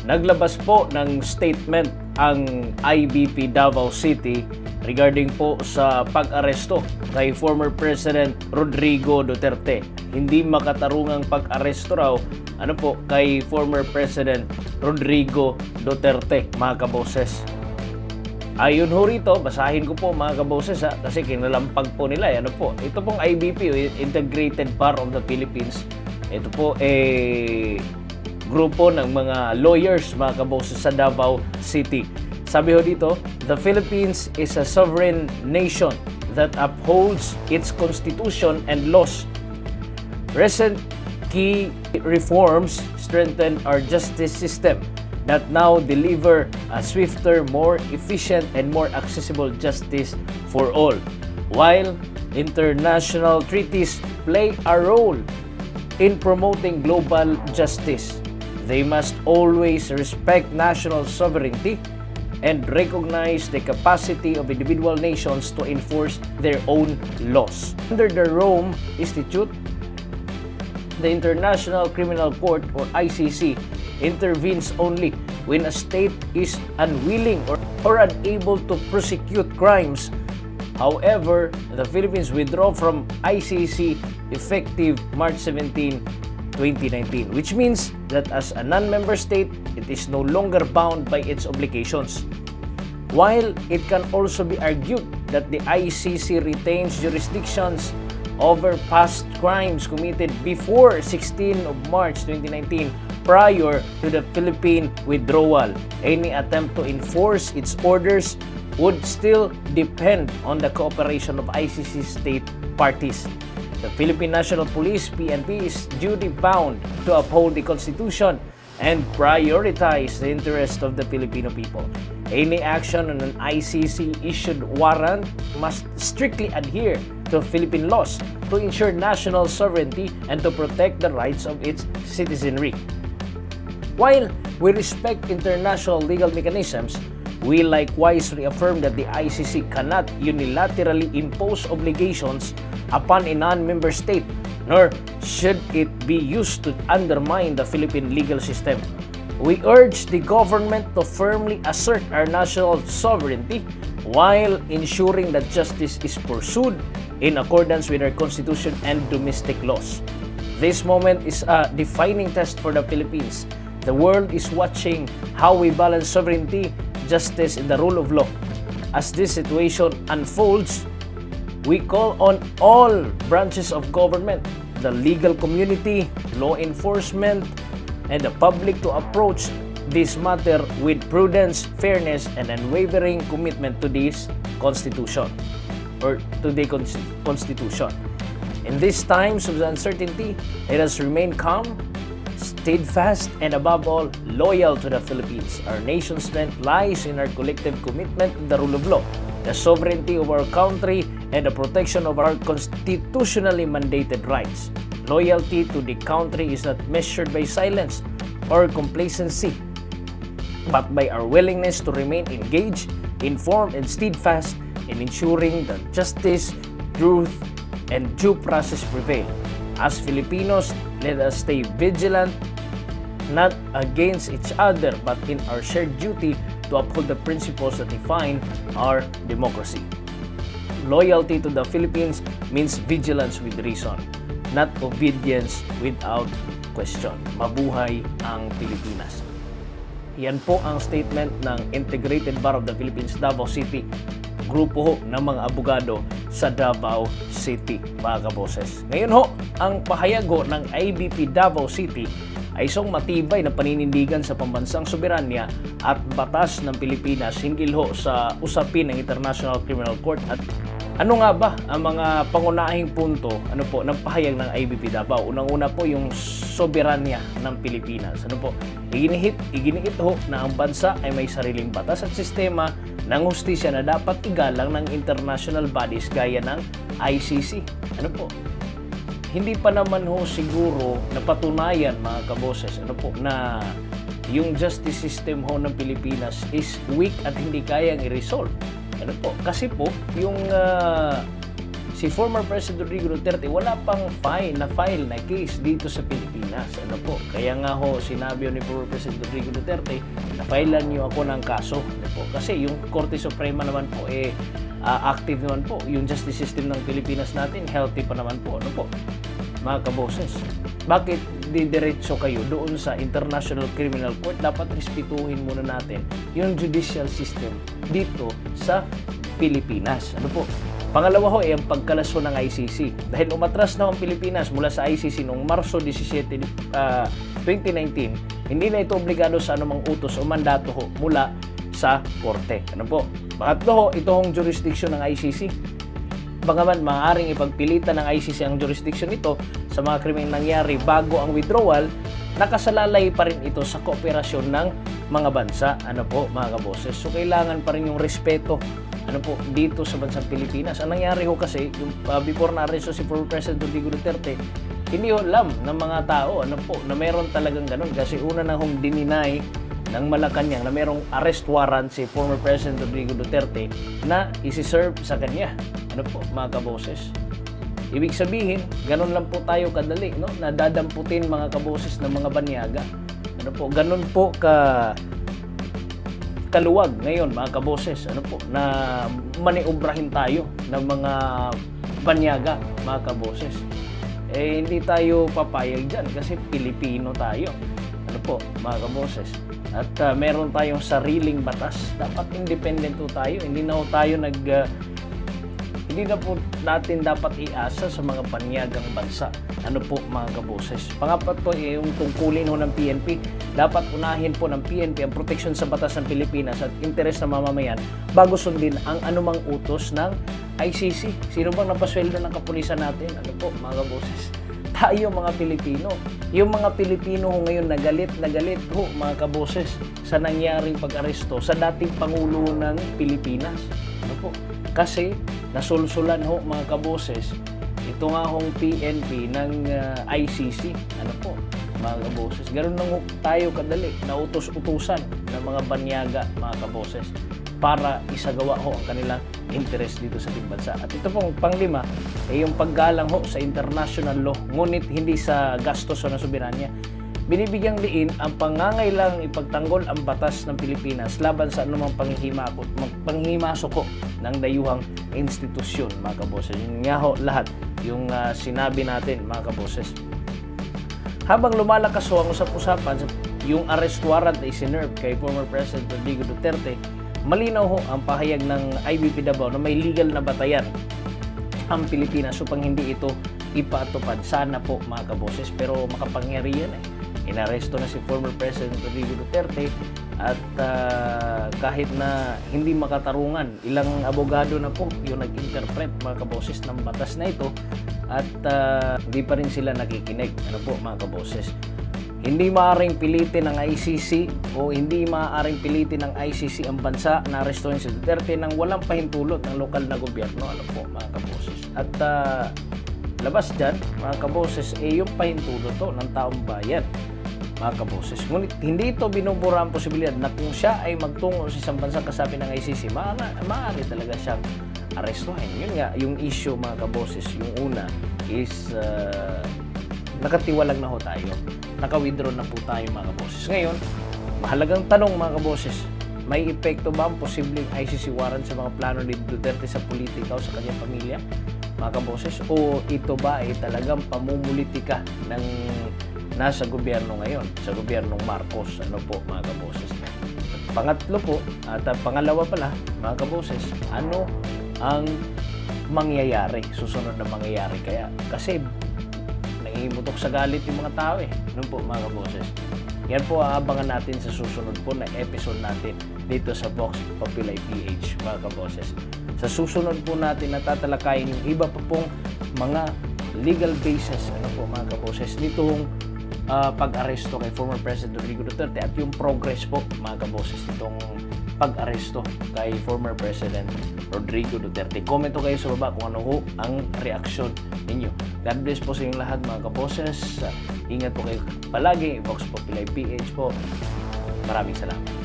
Naglabas po ng statement ang IBP Davao City regarding po sa pag-aresto kay former President Rodrigo Duterte. Hindi makatarungang pag-aresto raw kay former President Rodrigo Duterte, mga kaboses. Ayon ho rito, basahin ko po mga kaboses kasi kinalampag po nila. Ito pong IBP, Integrated Bar of the Philippines. Ito po grupo ng mga lawyers, mga kaboses, sa Davao City. Sabi ho dito, the Philippines is a sovereign nation that upholds its constitution and laws. Recent key reforms strengthen our justice system that now deliver a swifter, more efficient, and more accessible justice for all. While international treaties play a role in promoting global justice, they must always respect national sovereignty and recognize the capacity of individual nations to enforce their own laws. Under the Rome Institute, the International Criminal Court, or ICC, intervenes only when a state is unwilling or unable to prosecute crimes. However, the Philippines withdrew from ICC effective March 17, 2019, which means that as a non-member state, it is no longer bound by its obligations. While it can also be argued that the ICC retains jurisdictions over past crimes committed before 16 of March 2019 prior to the Philippine withdrawal, any attempt to enforce its orders would still depend on the cooperation of ICC state parties. The Philippine National Police, PNP, is duty-bound to uphold the Constitution and prioritize the interest of the Filipino people. Any action on an ICC-issued warrant must strictly adhere to Philippine laws to ensure national sovereignty and to protect the rights of its citizenry. While we respect international legal mechanisms, we likewise reaffirm that the ICC cannot unilaterally impose obligations upon a non-member state, nor should it be used to undermine the Philippine legal system. We urge the government to firmly assert our national sovereignty while ensuring that justice is pursued in accordance with our Constitution and domestic laws. This moment is a defining test for the Philippines. The world is watching how we balance sovereignty, justice, and the rule of law. As this situation unfolds, we call on all branches of government, the legal community, law enforcement, and the public to approach this matter with prudence, fairness, and unwavering commitment to this Constitution, or to the Constitution. In these times of uncertainty, let us remain calm, steadfast, and above all, loyal to the Philippines. Our nation's strength lies in our collective commitment to the rule of law, the sovereignty of our country, and the protection of our constitutionally mandated rights. Loyalty to the country is not measured by silence or complacency, but by our willingness to remain engaged, informed, and steadfast in ensuring that justice, truth, and due process prevail. As Filipinos, let us stay vigilant, not against each other, but in our shared duty to uphold the principles that define our democracy. Loyalty to the Philippines means vigilance with reason, not obedience without question. Mabuhay ang Pilipinas. Yan po ang statement ng Integrated Bar of the Philippines, Davao City, grupo ng mga abogado sa Davao City, mga kaboses. Ngayon ho, ang pahayago ng IBP Davao City ay isang matibay na paninindigan sa pambansang soberanya at batas ng Pilipinas hinggil ho sa usapin ng International Criminal Court. At ano nga ba ang mga pangunahing punto ng pahayag ng IBP Davao? Unang-una po yung soberanya ng Pilipinas. Iginiit ho na ang bansa ay may sariling batas at sistema ng hustisya na dapat igalang ng international bodies gaya ng ICC. Hindi pa naman ho siguro napatunayan, mga kaboses, na yung justice system ho ng Pilipinas is weak at hindi kayang i-resolve. Kasi po, yung si former President Rodrigo Duterte wala pang file na case dito sa Pilipinas. Ano po? Kaya nga ho, sinabi ni former President Rodrigo Duterte, na-filean niyo ako ng kaso. Ano po? Kasi yung Korte Suprema naman po, active naman po. Yung justice system ng Pilipinas natin, healthy pa naman po. Ano po? Mga kaboses, bakit didiretso kayo doon sa International Criminal Court? Dapat respetuhin muna natin yung judicial system dito sa Pilipinas. Ano po? Pangalawa ho ay ang pagkalaso ng ICC. Dahil umatras na ang Pilipinas mula sa ICC noong Marso 17, 2019, hindi na ito obligado sa anumang utos o mandato ho mula sa korte. Ano po? Pangatlo ho, itong jurisdiction ng ICC. Bagaman maaaring ipagpilitan ng ICC ang jurisdiction nito sa mga krimeng nangyari bago ang withdrawal, nakasalalay pa rin ito sa kooperasyon ng mga bansa. Ano po, mga kaboses? So, kailangan pa rin yung respeto dito sa bansang Pilipinas. Ang nangyari ho kasi, yung, before na-arresto si former President Rodrigo Duterte, hindi ho alam ng mga tao na meron talagang ganun. Kasi una na hong dininay ng Malacanang na merong arrest warrant si former President Rodrigo Duterte na isi-serve sa kanya. Ano po, mga kaboses? Ibig sabihin, ganun lang po tayo kadali, no? Nadadamputin mga kaboses ng mga banyaga. Ano po, ganun po kaluwag ngayon mga kaboses, na maniobrahin tayo ng mga banyaga, mga kaboses. Hindi tayo papayag dyan kasi Pilipino tayo. Ano po, mga kaboses? At meron tayong sariling batas. Dapat independent po tayo. Hindi na po natin dapat iasa sa mga panyagang bansa. Ano po, mga kaboses? Pangapat po, yung tungkulin ho ng PNP. Dapat unahin po ng PNP ang proteksyon sa batas ng Pilipinas at interes ng mamamayan bago sundin ang anumang utos ng ICC. Sino bang napasweldo ng kapulisan natin? Ano po, mga kaboses? Tayo, mga Pilipino. Yung mga Pilipino ho ngayon na galit ho, mga kaboses, sa nangyaring pag-aresto sa dating Pangulo ng Pilipinas. Ano po? Kasi nasulsulan ho, mga kaboses, ito nga hong PNP ng ICC. Ano po, mga kaboses? Ganun lang ho tayo kadali na utos-utusan ng mga banyaga, mga kaboses, para isagawa ho ang kanilang interest dito sa ating bansa. At ito pong panglima ay yung paggalang ho sa international law, ngunit hindi sa gastos o ng soberanya. Binibigyang diin ang pangangailangang ipagtanggol ang batas ng Pilipinas laban sa anumang panghihimasok ho ng dayuhang institusyon, mga kaboses. Yun nga ho lahat yung sinabi natin, mga kaboses. Habang lumalakas ho ang usap-usapan, yung arrest warrant na isinerve kay former President Rodrigo Duterte, malinaw ho ang pahayag ng IBP Davao na may legal na batayan ang Pilipinas upang hindi ito ipatupad. Sana po, mga kaboses, pero makapangyari yan. Inaresto na si former President Rodrigo Duterte at kahit na hindi makatarungan, ilang abogado na po yung nag-interpret, mga kaboses, ng batas na ito at hindi pa rin sila nakikinig. Ano po, mga kaboses? Hindi maaaring pilitin ng ICC o hindi maaaring pilitin ng ICC ang bansa na arestuhin si Duterte nang walang pahintulot ng lokal na gobyerno. Ano po, mga kaboses? At labas dyan, mga kaboses, yung pahintulot to ng taong bayan, mga kaboses. Ngunit hindi ito binubura ang posibilidad na kung siya ay magtungo sa isang bansang kasapi ng ICC, maaari talaga siyang arestuhin. Yun nga, yung issue, mga kaboses. Yung una is nakatiwalag na ho tayo. Naka-withdraw na po tayo, mga kaboses. Ngayon, mahalagang tanong, mga kaboses, may epekto ba ang posibleng ICC warrant sa mga plano ni Duterte sa politika o sa kanyang pamilya, mga kaboses? O ito ba ay talagang pamumulitika ng nasa gobyerno ngayon, sa gobyernong Marcos? Ano po, mga kaboses? Pangatlo po, at pangalawa pala, mga kaboses, ano ang mangyayari, susunod na mangyayari kaya? Kasi imutok sa galit yung mga tao Ano po, mga kaboses? Yan po ang abangan natin sa susunod po na episode natin dito sa Vox Populi PH, mga kaboses. Sa susunod po natin natatalakayin yung iba pa pong mga legal basis, ano po, mga kaboses, nitong pag-aresto kay former President Rodrigo Duterte at yung progress po, mga kaboses, nitong pag-aresto kay former President Rodrigo Duterte. Comment kayo sa baba kung ano ho ang reaksyon ninyo. God bless po sa inyong lahat, mga kaboses. Ingat po kayo palagi. Vox Populi PH po. Maraming salamat.